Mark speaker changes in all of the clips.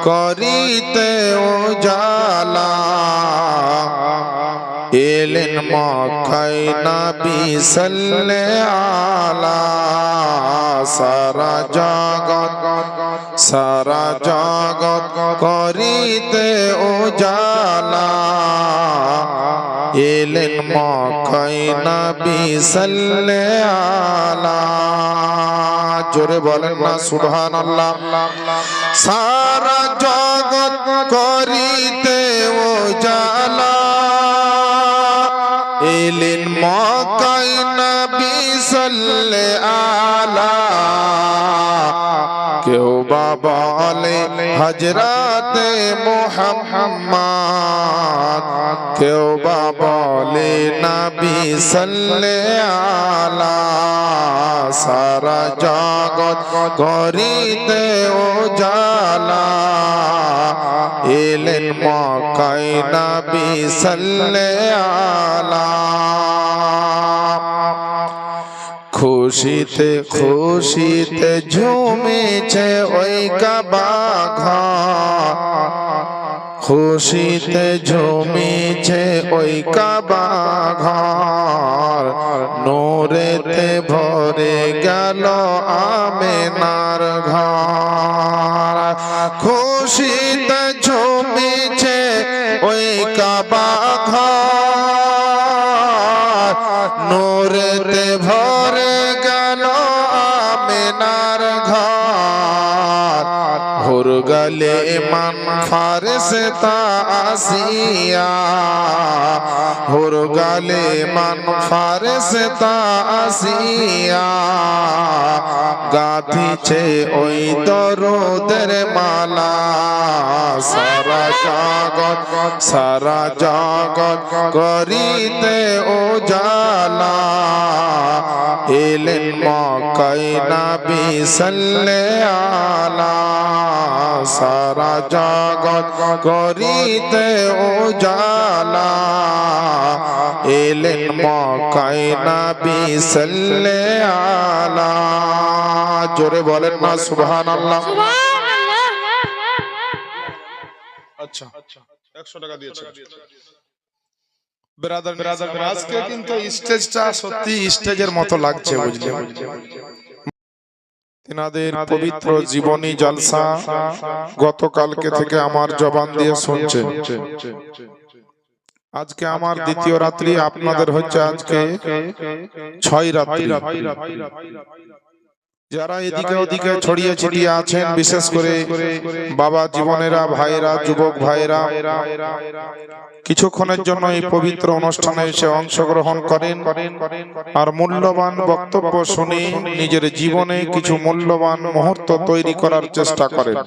Speaker 1: করিতে উজালা এলেন মক্কায় নবী সাল্লাল্লাহু সারা জগৎ করিতে উজালা এলেন মক্কায় নবী সাল্লাল্লাহু। জোরে বলেন না সুবহানাল্লাহ। সারা জগৎ করিতে উজালা এলেন মক্কায় নবী সাল্লাল্লাহু। কেউ বা বলে হযরতে মুহাম্মদ, কেউ বা বলে নবী সাল্লাল্লাহু। সারা জগৎ করিতে উজালা এলেন মক্কায় নবী সাল্লাল্লাহু। খুশিতে খুশিতে ঝুমেছে ওই কাবা ঘর, খুশিতে ঝুমেছে ওই কাবা ঘর। নূরেতে ভরে গেল আমেনার ঘর। খুশিতে ঝুমেছে ওই কাবা ঘর, নূরেতে ভরে গেল আমেনার ঘর। হুর গলে মান ফারিস্তা আসিয়া, হুর গলে মান ফারিস্তা আসিয়া। গাথিছে ওই দরুদের মালা। সারা জগৎ করিতে উজালা এলেন মক্কায় নবী সাল্লাল্লাহু। সারা জগৎ করিতে উজালা এলেন মক্কায় নবী সাল্লাল্লাহু। জোরে বলেন না সুবহানাল্লাহ। আচ্ছা 100 টাকা দিয়েছে ব্রাদার। আজকে কিন্তু স্টেজটা সত্যি স্টেজের মতো লাগছে, বুঝলে। তিনাদের পবিত্র জীবনী জলসা গতকালকে থেকে আমার জবান দিয়ে শুনছেন। আজকে আমার দ্বিতীয় রাত্রি, আপনাদের হচ্ছে আজকে 6 রাত্রি। যারা এদিকে ওদিকে ছড়িয়ে ছিটিয়ে আছেন, বিশেষ করে বাবা জীবনেরা, ভাইরা, যুবক ভাইরা, কিছুক্ষণের জন্য এই পবিত্র অনুষ্ঠানে এসে অংশগ্রহণ করেন আর মূল্যবান বক্তব্য শুনে নিজের জীবনে কিছু মূল্যবান মুহূর্ত তৈরি করার চেষ্টা করেন।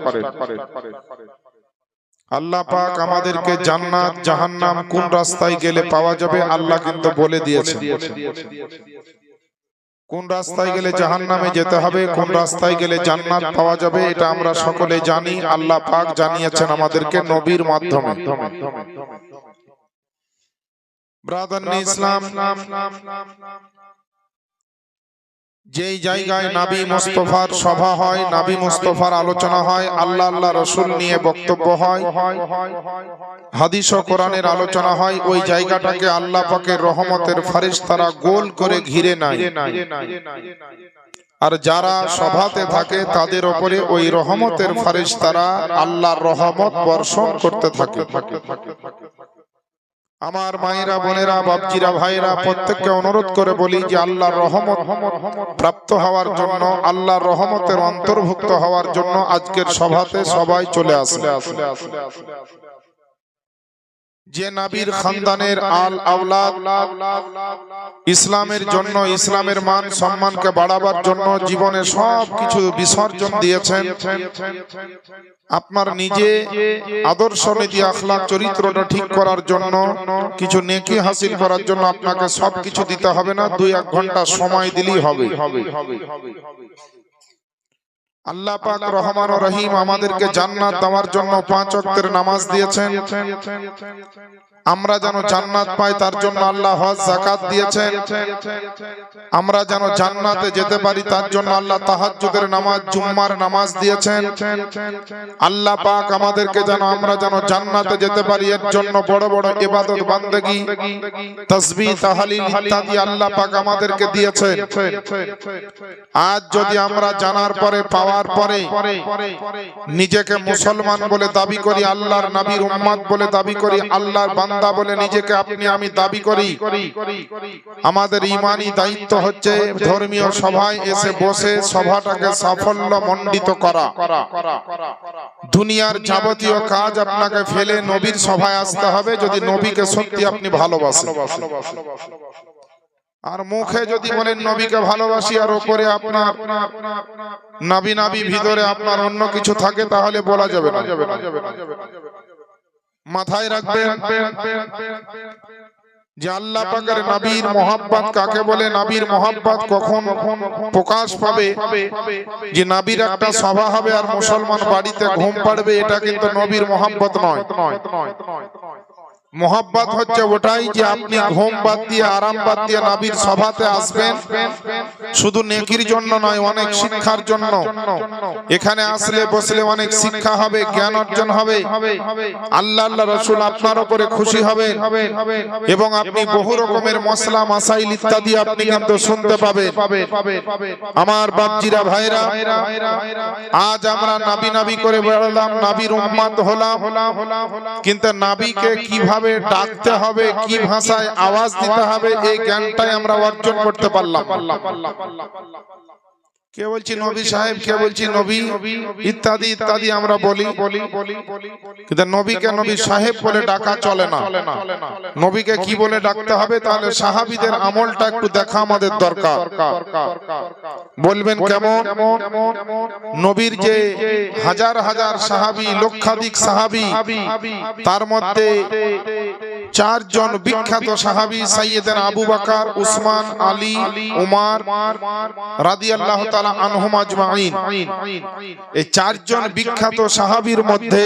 Speaker 1: আল্লাহ পাক আমাদেরকে জান্নাত জাহান্নাম কোন রাস্তায় গেলে পাওয়া যাবে আল্লাহ কিন্তু বলে দিয়েছেন। কোন রাস্তায় গেলে জাহান্নামে যেতে হবে, কোন রাস্তায় গেলে জান্নাত পাওয়া যাবে, এটা আমরা সকলে জানি। আল্লাহ পাক জানিয়েছেন আমাদেরকে নবীর মাধ্যমে। ব্রাদার ইসলাম, যেই জায়গায় নবী মুস্তাফার সভা হয়, নবী মুস্তাফার আলোচনা হয়, আল্লাহ আল্লাহ রাসূল নিয়ে বক্তব্য হয়, হাদিস ও কোরআনের আলোচনা হয়, ওই জায়গাটাকে আল্লাহ পাকের রহমতের ফেরেশতারা গোল করে ঘিরে নেয়। আর যারা সভাতে থাকে তাদের উপরে ওই রহমতের ফেরেশতারা আল্লাহর রহমত বর্ষণ করতে থাকে। আমার মায়েরা, বোনেরা, বাপজিরা, ভাইরা, প্রত্যেককে অনুরোধ করে বলি যে আল্লাহর রহমত প্রাপ্ত হওয়ার জন্য, আল্লাহর রহমতের অন্তর্ভুক্ত হওয়ার জন্য আজকের সভাতে সবাই চলে আসে। যে নবীর খানদানের আল আওলাদ ইসলামের জন্য, ইসলামের মান সম্মানকে বাড়াবার জন্য জীবনে সব কিছু বিসর্জন দিয়েছেন। আপনার নিজে আদর্শ নীতি আখলাক চরিত্রটা ঠিক করার জন্য, কিছু নেকি হাসিল করার জন্য আপনাকে সবকিছু দিতে হবে না, 2-1 ঘন্টা সময় দিলেই হবে। আল্লাহ পাক রহমান ও রহিম আমাদেরকে জান্নাত দেওয়ার জন্য 5 ওয়াক্তের নামাজ দিয়েছেন। আমরা যেন জান্নাত পাই তার জন্য আল্লাহ হজ যাকাত দিয়েছেন। আমরা যেন জান্নাতে যেতে পারি তার জন্য আল্লাহ তাহাজ্জুদের নামাজ জুম্মার নামাজ দিয়েছেন। আল্লাহ পাক আমাদেরকে যেন আমরা যেন জান্নাতে যেতে পারি এর জন্য বড় বড় ইবাদত বান্দেগি তাসবিহ তাহলিল ইত্যাদি আল্লাহ পাক আমাদেরকে দিয়েছেন। আজ যদি আমরা জানার পরে পাওয়ার পরে নিজেকে মুসলমান বলে দাবি করি, আল্লাহর নবীর উম্মত বলে দাবি করি, আল্লাহর বান্দা বলে নিজেকে আপনি আমি দাবি করি, আমাদের ঈমানি দায়িত্ব হচ্ছে ধর্মীয় সভায় এসে বসে সভাটাকে সাফল্য মণ্ডিত করা। দুনিয়ার যাবতীয় কাজ আপনাকে ফেলে নবীর সভায় আসতে হবে যদি নবীকে সত্যি আপনি ভালোবাসেন। আর মুখে যদি বলেন নবীকে ভালোবাসি আর উপরে আপনার নবী নবী ভিতরে আপনার অন্য কিছু থাকে তাহলে বলা যাবে না। মাথায় রাখবেন যে আল্লাহ পাকের নবীর মোহাব্বত কাকে বলে, নবীর মোহাব্বত কখন প্রকাশ পাবে, যে নবীর একটা সভা হবে আর মুসলমান বাড়িতে ঘুম পাড়বে, এটা কিন্তু নবীর মোহাব্বত নয়। মোহাব্বত হচ্ছে ওটাই যে আপনি ঘুম বাদ দিয়ে আরাম বাদ দিয়ে নবীর সভাতে আসবেন, শুধু নেকির জন্য নয়, অনেক শিক্ষার জন্য। এখানে আসলে বসলে অনেক শিক্ষা হবে, জ্ঞান অর্জন হবে, আল্লাহ আল্লাহ রাসূল আপনার উপরে খুশি হবেন এবং আপনি বহু রকমের মশলা মাসাইল ইত্যাদি আপনি কিন্তু শুনতে পাবেন। আমার বাপজিরা ভাইরা, আজ আমরা নবী নবী করে বেড়ালাম, নবীর উম্মত হলাম, কিন্তু নবীকে কিভাবে ডাকতে হবে, কি ভাষায় আওয়াজ দিতে হবে, এই জ্ঞানটাই আমরা অর্জন করতে পারলাম। কে বলছি নবী সাহেব, কে বলছি নবী ইত্যাদি ইত্যাদি আমরা বলি, কিন্তু নবীকে নবী সাহেব বলে ডাকা চলে না। নবীকে কি বলে ডাকতে হবে, তাহলে সাহাবীদের আমলটা একটু দেখা আমাদের দরকার। বলবেন কেমন? নবীর যে হাজার হাজার সাহাবী, লক্ষাধিক সাহাবী, তার মধ্যে চারজন বিখ্যাত সাহাবী সাইয়েদনা আবু বকর, উসমান, আলী, উমর রাদিয়াল্লাহু তাআলা আনহুম আজমাইন। এই চারজন বিখ্যাত সাহাবীর মধ্যে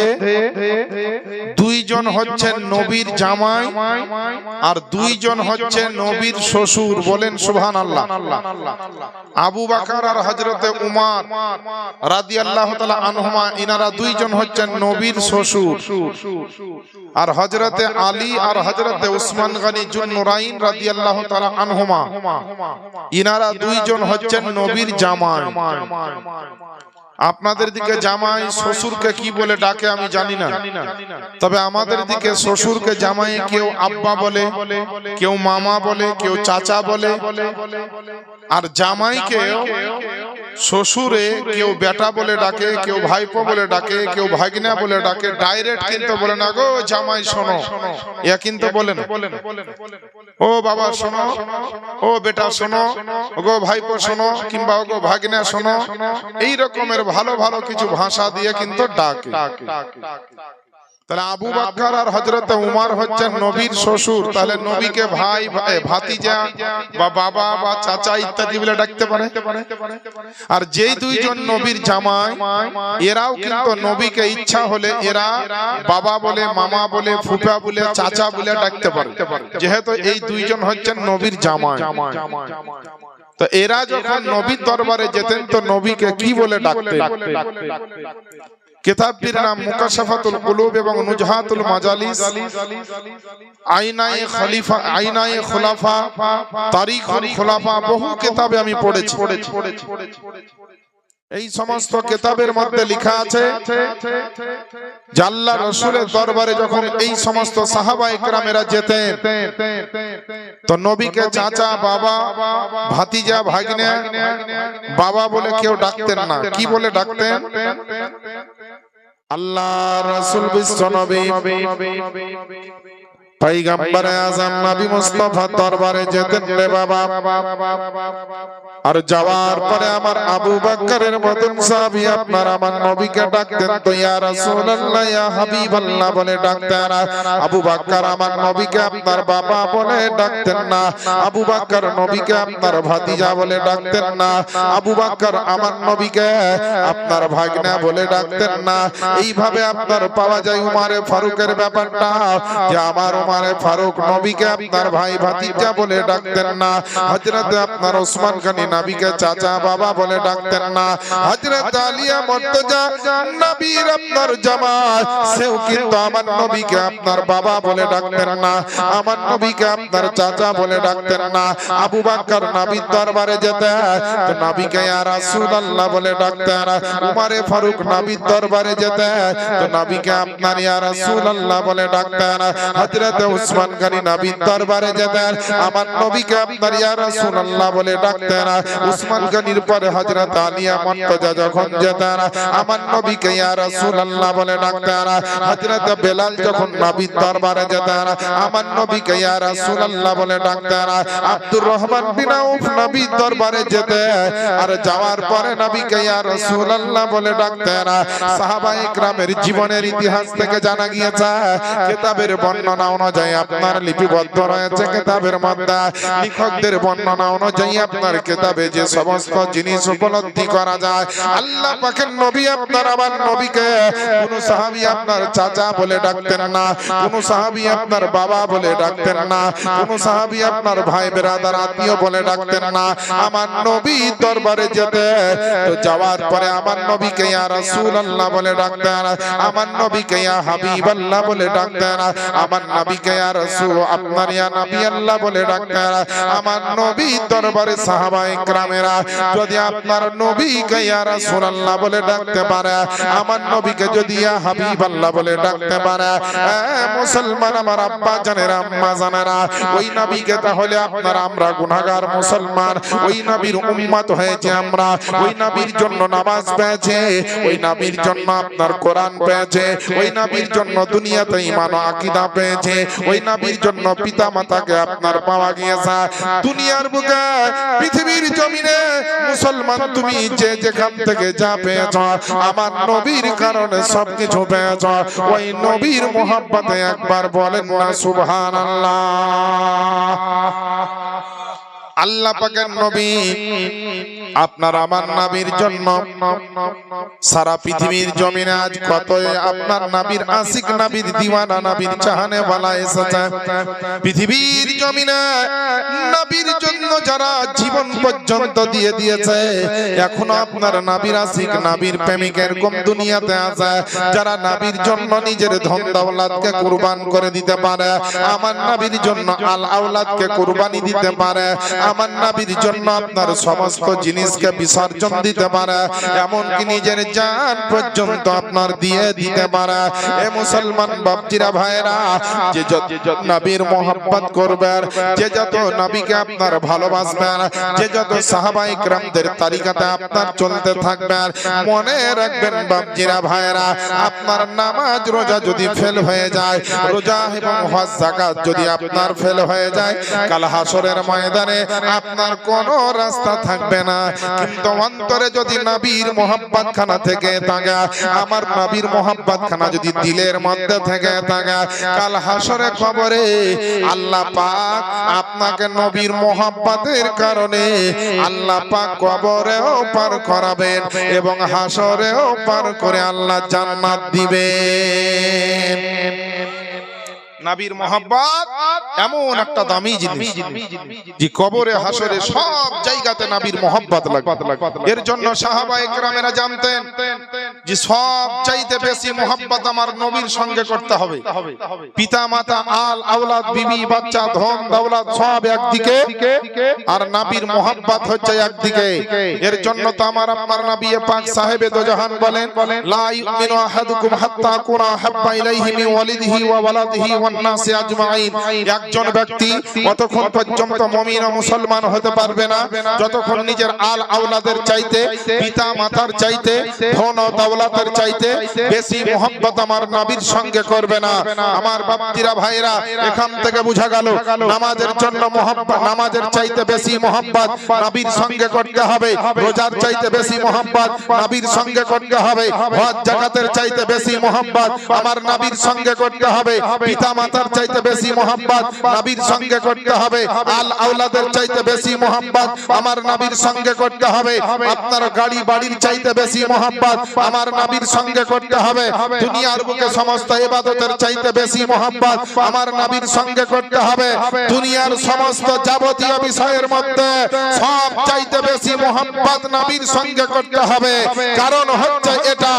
Speaker 1: দুইজন হচ্ছেন নবীর জামাই আর দুইজন হচ্ছেন নবীর শ্বশুর। বলেন সুবহানাল্লাহ। আবু বকর আর হযরতে উমর রাদিয়াল্লাহু তাআলা আনহুমা, ইনারা দুইজন হচ্ছেন নবীর শ্বশুর। আর হযরতে আলী আর হযরতে উসমান গনি জুন্নুরাইন রাদিয়াল্লাহু তাআলা আনহুমা, ইনারা দুইজন হচ্ছেন নবীর জামাই। আপনাদের দিকে জামাই শ্বশুরকে কি বলে ডাকে আমি জানি না, তবে আমাদের দিকে শ্বশুরকে জামাই কেউ আব্বা বলে, কেউ মামা বলে, কেউ চাচা বলে, আর জামাইকে শ্বশুরে কেউ বেটা বলে ডাকে, কেউ ভাইপো বলে ডাকে, কেউ ভাগিনা বলে ডাকে। ডাইরেক্ট কিন্তু বলে না গো জামাই শোনো, এ কিন্তু বলে না। ও বাবা শোনো, ও বেটা শোনো, ও গো ভাইপো শোনো, কিংবা ও গো ভাগিনা শোনো, এই রকমের ভালো ভালো কিছু ভাষা দিয়ে কিন্তু ডাকে। তাহলে আবু বকর আর হযরতে উমর হচ্ছেন নবীর শ্বশুর, তাহলে নবীকে ভাই, ভাতিজা বা বাবা বা চাচা ইত্যাদি বলে ডাকতে পারে। আর যেই দুইজন নবীর জামাই, এরাও কিন্তু নবীকে ইচ্ছা হলে এরা বাবা বলে, মামা বলে, ফুফা বলে, চাচা বলে ডাকতে পারে, যেহেতু এই দুইজন হচ্ছেন নবীর জামাই। তো এরা যখন নবীর দরবারে যেতেন তো নবীকে কি বলে ডাকতেন? কিতাবটির নাম মুকাশাফাতুল কুলুব এবং নুজহাতুল মাজালিস, আইনায়ে খলিফা, আইনায়ে খুলাফা, তারিখুল খুলাফা, বহু কিতাবে আমি পড়েছি। এই সমস্ত কিতাবের মধ্যে লেখা আছে যে আল্লাহর রাসূলের দরবারে যখন এই সমস্ত সাহাবা ইকরামেরা যেতেন তো নবীকে চাচা, বাবা, ভাতিজা, ভাগিনা, বাবা বলে কেউ ডাকতেন না। কি বলে ডাকতেন? আল্লাহর রাসূল বিশ্বনবী পয়গম্বর আযম নবী মুস্তাফা দরবারে যেতেন রে বাবা, আর যাওয়ার পরে আমার আবু বকরের মতন সাহাবী আপনার আমার নবীকে ডাকতেন তো ইয়া রাসূলুল্লাহ, ইয়া হাবিবাল্লাহ বলে ডাকতেন। আবু বকর আমার নবীকে আপনার বাবা বলে ডাকতেন না, আবু বকর নবীকে আপনার ভাতিজা বলে ডাকতেন না, আবু বকর আমার নবীকে আপনার ভাগনা বলে ডাকতেন না। এইভাবে আপনার পাওয়া যায় উমরে ফারুকের ব্যাপারটা, যে আমার উমারে ফারুক নবীকে আপনার ভাই ভাতিজা বলে ডাকতেন না। হযরত আপনার ওসমান গনি নবীকে চাচা বাবা বলে ডাকতেন না। হযরত আলিয়া মুর্তজা নবীর আপনার জামাই, সেও কিন্তু আমার নবীকে আপনার বাবা বলে ডাকতেন না, আমার নবীকে আপনার চাচা বলে ডাকতেন না। আবু বকর নবীর দরবারে যেতেন তো নবীকে ইয়া রাসূলুল্লাহ বলে ডাকতেন। উমারে ফারুক নবীর দরবারে যেতেন তো নবীকে আপনার ইয়া রাসূলুল্লাহ বলে ডাকতেন। হযরত ওসমান গনি নবীর দরবারে যেতেন, আমার নবীকে আপনার ইয়া রাসূলুল্লাহ বলে ডাকতেন। ওসমান গনির পরে হযরত আলিয়া মুর্তজা যখন যেতেন, আমার নবীকে ইয়া রাসূলুল্লাহ বলে ডাকতেন। হযরত বেলাল যখন নবীর দরবারে যেতেন, আমার নবীকে ইয়া রাসূলুল্লাহ বলে ডাকতেন। আব্দুর রহমান বিন আউফ নবীর দরবারে যেতেন, আর যাওয়ার পরে নবীকে ইয়া রাসূলুল্লাহ বলে ডাকতেন। সাহাবায়ে কেরামের জীবনের ইতিহাস থেকে জানা গিয়েছে, কিতাবের বর্ণনা অনুযায়ী আপনার লিপিবদ্ধ রয়েছে কিতাবের মধ্যে, লেখকদের বর্ণনা অনুযায়ী আপনার কিতাবে যে সমস্ত জিনিস উপলব্ধি করা যায়, আল্লাহ পাকের নবী আপনার আমার নবীকে কোন সাহাবী আপনার চাচা বলে ডাকতেন না, কোন সাহাবী আপনার বাবা বলে ডাকতেন না, কোন সাহাবী আপনার ভাই বেরাদার আত্মীয় বলে ডাকতেন না। আমার নবী দরবারে যেতে তো যাওয়ার পরে আমার নবীকে ইয়া রাসূলুল্লাহ বলে ডাকতেন, আমার নবীকে ইয়া হাবিবাল্লাহ বলে ডাকতেন, আমার নবীকে ইয়া রাসূল আপনার ইয়া নবী আল্লাহ বলে ডাকতেন। আমার নবী দরবারে সাহাবায়ে কেরামেরা যদি আপনার নবীকে ইয়া রাসূলুল্লাহ বলে ডাকতে পারে, আমার নবীকে যদি ইয়া হাবিবাল্লাহ বলে ডাকতে পারে, মুসলমান আমার আব্বা জানেরা আম্মা জানেরা, ওই নবীকে তাহলে আপনার আমরা গুনাহগার মুসলমান, ওই নবীর উম্মত হয়েছে আমরা, ওই নবীর জন্য নামাজ পেয়েছে, ওই নবীর জন্য আপনার কোরআন পেয়েছে, ওই নবীর জন্য দুনিয়াতে ঈমান ও আকীদা পেয়েছে, ওই নবীর জন্য পিতা মাতাকে আপনার পাওয়া গিয়েছে। দুনিয়ার বুকে পৃথিবীর জমিনে মুসলমান তুমি যে যেখান থেকে যা পেয়েছ, আমার নবীর কারণে সবকিছু পেয়েছ। ওই নবীর মোহাব্বতে একবার বলেন না সুবহানাল্লাহ। আল্লাহ পাকের নবী আপনার আমার নবীর জন্য সারা পৃথিবীর জমিনে আজ কত আপনার নবীর আশিক নবীর দিওয়ানা নবীর চাহনে वाला এসেছে। পৃথিবীর জমিনে নবীর জন্য যারা জীবন পর্যন্ত দিয়ে দিয়েছে, এখনো আপনার নবীর আশিক নবীর প্রেমিক এরকম দুনিয়াতে আছে যারা নবীর জন্য নিজের ধন দৌলতকে কুরবান করে দিতে পারে, আমার নবীর জন্য আল আওলাদকে কুরবানি দিতে পারে, আমার নবীর জন্য আপনার সমস্ত জিনিসকে বিসর্জন দিতে পারে, এমনকি নিজের জান পর্যন্ত আপনার দিয়ে দিতে পারে। এ মুসলমান বাপজিরা ভাইরা, যে যত নবীর মোহাব্বত করবেন, যে যত নবীকে আপনার ভালোবাসবেন, যে যত সাহাবায়ে কেরামদের তরিকাতে আপনার চলতে থাকবেন, মনে রাখবেন বাপজিরা ভাইরা, আপনার নামাজ রোজা যদি ফেল হয়ে যায়, রোজা এবং হজ যাকাত যদি আপনার ফেল হয়ে যায়, কাল হাসরের ময়দানে আপনার কোনো রাস্তা থাকবে না। কিন্তু অন্তরে যদি নবীর মোহাব্বত খানা থেকে থাকে, আমার নবীর মোহাব্বত খানা যদি দিলের মধ্যে থেকে থাকে, কাল হাসরে কবরে আল্লাহ পাক আপনাকে নবীর মোহাব্বতের কারণে আল্লাহ পাক কবরেও পার করাবেন এবং হাসরেও পার করে আল্লাহ জান্নাত দিবেন। নবীর মোহাব্বত এমন একটা দামি জিনিস যে কবরে হাসরে সব জায়গাতে নবীর মোহাব্বত লাগবে। এর জন্য সাহাবায়ে কেরামেরা জানতেন যে সব চাইতে বেশি মোহাব্বত আমার নবীর সঙ্গে করতে হবে। পিতা মাতা আল আওলাদ বিবি বাচ্চা ধন দৌলত সব একদিকে, আর নবীর মোহাব্বত হচ্ছে একদিকে। এর জন্য তো আমার আপনার নবী পাক সাহেবে দো জাহান বলেন, লা ইউমিনু আহাদুকুম হাত্তা কুনা হাব্বা ইলাইহি মিন ওয়ালিদিহি ওয়া ওয়ালাদিহি ওয়ান নাসি আজমাইন। একজন ব্যক্তি ততক্ষণ পর্যন্ত মুমিন ও মুসলমান হতে পারবে না যতক্ষণ নিজের আল আওলাদের চাইতে, পিতা মাতার চাইতে, ধন ও দৌলতের চাইতে বেশি মোহাব্বত আমার নবীর সঙ্গে করবে না। আমার বাপজিরা ভাইরা, এখান থেকে বোঝা গেল নামাজের জন্য মোহাব্বত, নামাজের চাইতে বেশি মোহাব্বত নবীর সঙ্গে করতে হবে, রোজার চাইতে বেশি মোহাব্বত নবীর সঙ্গে করতে হবে, হজ যাকাতের চাইতে বেশি মোহাব্বত আমার নবীর সঙ্গে করতে হবে, পিতা মাতার চাইতে বেশি মোহাব্বত নবীর সঙ্গে করতে হবে, আল আওলাদের চাইতে বেশি মোহাব্বত আমার নবীর সঙ্গে করতে হবে, আপনার গাড়ি বাড়ির চাইতে বেশি মোহাব্বত আমার নবীর সঙ্গে করতে হবে, দুনিয়ার বুকে সমস্ত ইবাদতের চাইতে বেশি মোহাব্বত আমার নবীর সঙ্গে করতে হবে, দুনিয়ার সমস্ত যাবতীয় বিষয়ের মধ্যে সব চাইতে বেশি মোহাব্বত নবীর সঙ্গে করতে হবে। কারণ হচ্ছে এটা,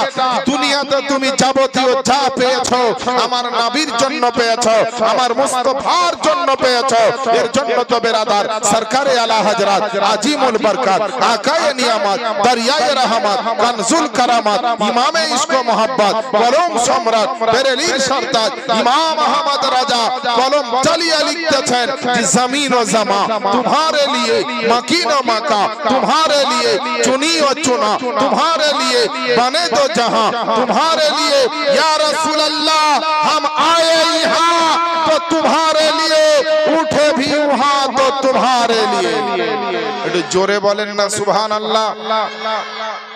Speaker 1: দুনিয়াতে তুমি যাবতীয় যা পেয়েছো আমার নবীর জন্য পেয়েছো, আমার মুস্তাফার জন্য পেয়েছো। এর জন্য তো বেরাদার সরকারে আলা হযরত আজিমুল বরকত আকায়ে নিয়ামত দরিয়ায়ে রহমত কানজুল কারামাত ইমামে ইশক ও মোহাব্বত কলম সম্রাট বেরেলির সরতাজ ইমাম আহমদ রাজা কলম চালিয়ে লিখতেছেন যে জমিন ও জামা तुम्हारे लिए मकीन ও মাকা तुम्हारे लिए चुनी ও चुना तुम्हारे लिए बने दो जहां तुम्हारे लिए या रसूल अल्लाह हम आए यहाँ तो तुम्हारे लिए उठे भी वहां तो तुम्हारे लिए। একটু জোরে বলেন না সুবহানাল্লাহ।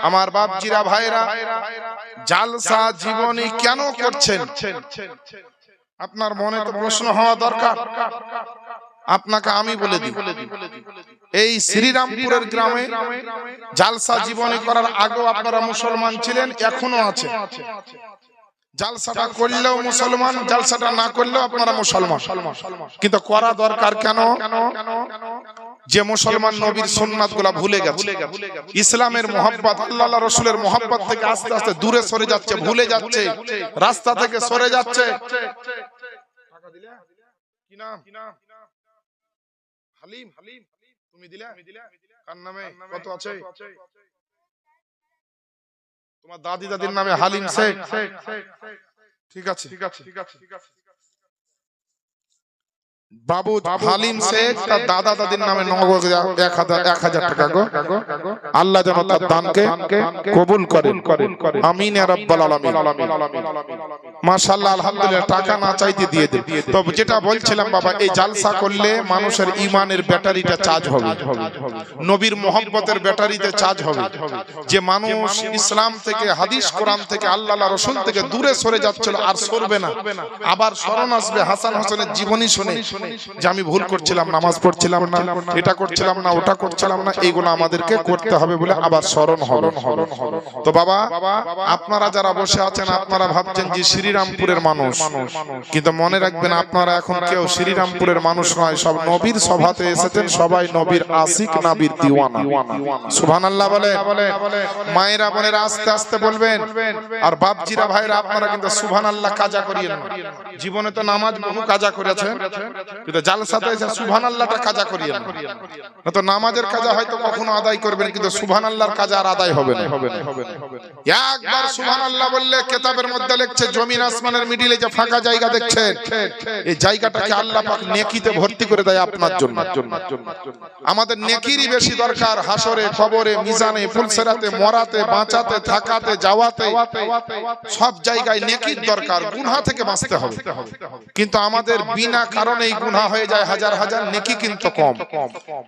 Speaker 1: আমার বাপজিরা ভাইরা, জালসা জীবনী কেন করছেন? আপনার মনে তো প্রশ্ন হওয়া দরকার। আপনাকে আমি বলে দিই, এই শ্রীরামপুরের গ্রামে জালসা জীবনী করার আগেও আপনারা মুসলমান ছিলেন, এখনো আছে। জালসাটা করলেও মুসলমান, জালসাটা না করলেও আপনারা মুসলমান, কিন্তু করা দরকার কেন? যে মুসলমান নবীর সুন্নাত গুলা ভুলে গেছে, ইসলামের মোহাব্বত আল্লাহ রাসূলের মোহাব্বত থেকে আস্তে আস্তে দূরে সরে যাচ্ছে, ভুলে যাচ্ছে, রাস্তা থেকে সরে যাচ্ছে। কি নাম? হালিম। তুমি দিলা? কার নামে কত আছে? তোমার দাদির নামে হালিম শেখ। ঠিক আছে। বাবু হালিম শেখ তার দাদা দাদির নামে নগদ 1000 টাকা গো। আল্লাহ যেন তার দানকে কবুল করেন, আমিন ইয়া রাব্বাল আলামিন। মাশাআল্লাহ, আলহামদুলিল্লাহ, টাকা না চাইতে দিয়ে দেন। তো যেটা বলছিলাম বাবা, এই জালসা করলে মানুষের ঈমানের ব্যাটারিটা চার্জ হবে, নবীর মোহাব্বতের ব্যাটারিতে চার্জ হবে। যে মানুষ ইসলাম থেকে, হাদিস কোরআন থেকে, আল্লাহ রাসূল থেকে দূরে সরে যাচ্ছিল আর সরবে না, আবার স্মরণ আসবে হাসান হোসেনের জীবনী শুনে যে আমি ভুল করছিলাম, নামাজ পড়ছিলাম না, এটা করছিলাম না, ওটা করছিলাম না, এইগুলো আমাদেরকে করতে হবে বলে আবার স্মরণ হবে। তো বাবা, আপনারা যারা বসে আছেন, আপনারা ভাবছেন যে শ্রীরামপুরের মানুষ, কিন্তু মনে রাখবেন আপনারা এখন কেউ শ্রীরামপুরের মানুষ নয়, সব নবীর সভাতে এসেছেন, সবাই নবীর আশিক, নবীর দিওয়ানা। সুবহানাল্লাহ বলে। মায়েরা বোনেরা আস্তে আস্তে বলবেন, আর বাপজিরা ভাইরা আপনারা কিন্তু সুবহানাল্লাহ কাজা করিয়েন না। জীবনে তো নামাজ বহু কাজা করেছেন, কিন্তু জালসাতে এসে সুবহানাল্লাহটা কাজা করিয়েন না। তো নামাজের কাজা হয়তো কখনো আদায় করবেন, কিন্তু সুবহানাল্লাহর কাজা আর আদায় হবে না। একবার সুবহানাল্লাহ বললে কিতাবের মধ্যে লেখছে জমিন আসমানের মিডিলে যে ফাঁকা জায়গা দেখছেন, এই জায়গাটাকে আল্লাহ পাক নেকিতে ভর্তি করে দেয় আপনার জন্য। আমাদের নেকিরই বেশি দরকার, হাসরে, কবরে, মিজানে, ফুলসেরাতে, মরাতে, বাঁচাতে, থাকাতে, যাওয়াতে, সব জায়গায় নেকির দরকার। গুনাহ থেকে বাঁচতে হবে, কিন্তু আমাদের বিনা কারণেই গুনাহ হয়ে যায় হাজার হাজার, নেকি কিন্তু কম।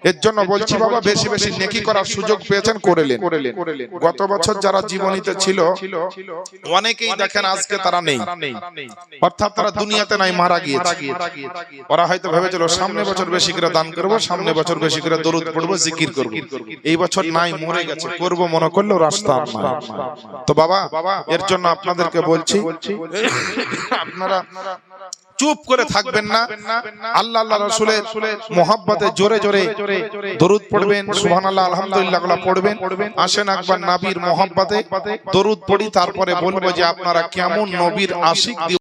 Speaker 1: এর জন্য বলছি বাবা, বেশি বেশি নেকি করার সুযোগ পেয়েছেন, করেলেন। গত বছর যারা জীবনীতে ছিল অনেকেই দেখেন আজকে তারা নেই, অর্থাৎ তারা দুনিয়াতে নাই, মারা গিয়েছে। ওরা হয়তো ভেবেছিল সামনে বছর বেশি করে দান করব, সামনে বছর বেশি করে দরুদ পড়বো, জিকির করব। এই বছর নাই, মরে গেছে, করব মনে করলেও রাস্তা নাই। তো বাবা, এর জন্য আপনাদেরকে বলছি, আপনারা চুপ করে থাকবেন না। আল্লাহ রাসূলের মোহাব্বতে জোরে জোরে দরুদ পড়বেন, সুবহানাল্লাহ, আলহামদুলিল্লাহ গুলো পড়বেন। আসেন একবার নবীর মোহাব্বতে দরুদ পড়ি, তারপরে বলবো যে আপনারা কেমন নবীর আশিক।